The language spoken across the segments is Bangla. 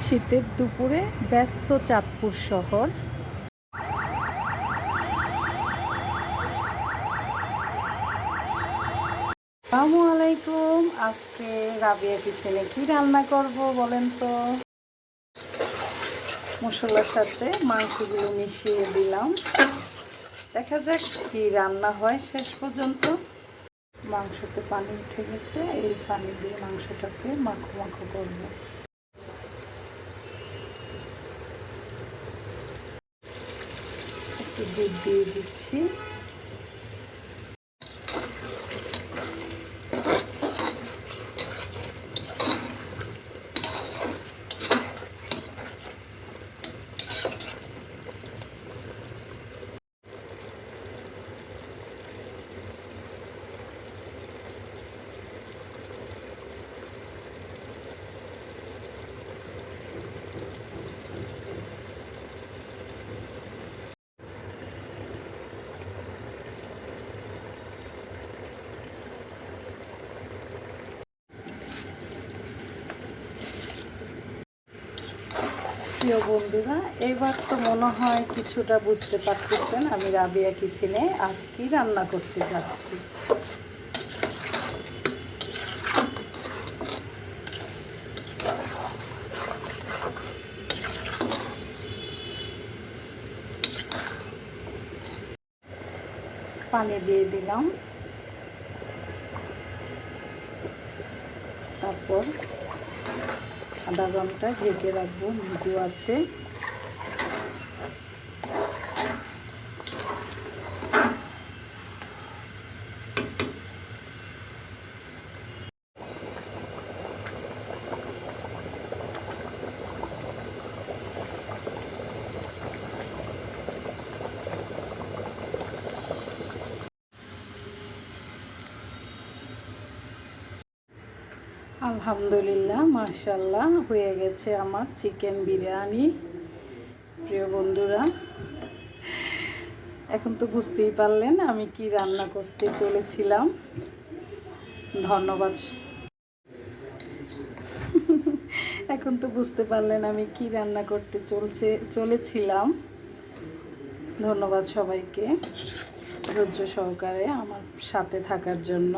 শীতের দুপুরে ব্যস্ত চাঁদপুর শহর। আসসালামু আলাইকুম। আজকে রাবিয়া কিচেনে কি রান্না করব বলেন তো? মশলার সাথে মাংসগুলো মিশিয়ে দিলাম, দেখা যাক কি রান্না হয় শেষ পর্যন্ত। মাংসতে পানি উঠে গেছে, এই পানি দিয়ে মাংসটাকে মাখো মাখো করবো। একটু দুধ দিয়ে দিচ্ছি। প্রিয় বন্ধুরা, এবার তো মনে হয় কিছুটা বুঝতে পারতেছেন আমি রাবিয়া কিচেনে আজ কি রান্না করতে যাচ্ছি। পানি দিয়ে দিলাম, তারপর আধা ঘন্টা ঢেকে রাখবো, মৃদু আছে। আলহামদুলিল্লাহ, মাশাআল্লাহ, হয়ে গেছে আমার চিকেন বিরিয়ানি। প্রিয় বন্ধুরা, এখন তো বুঝতেই পারলেন আমি কি রান্না করতে চলেছিলাম। ধন্যবাদ। এখন তো বুঝতে পারলেন আমি কি রান্না করতে চলেছিলাম। ধন্যবাদ সবাইকে ধৈর্য সহকারে আমার সাথে থাকার জন্য।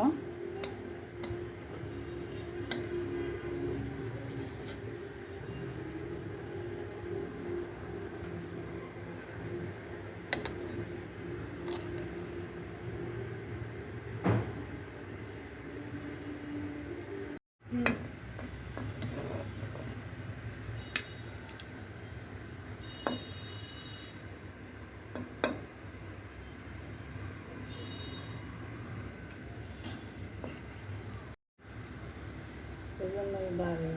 এজন্যই বাড়ি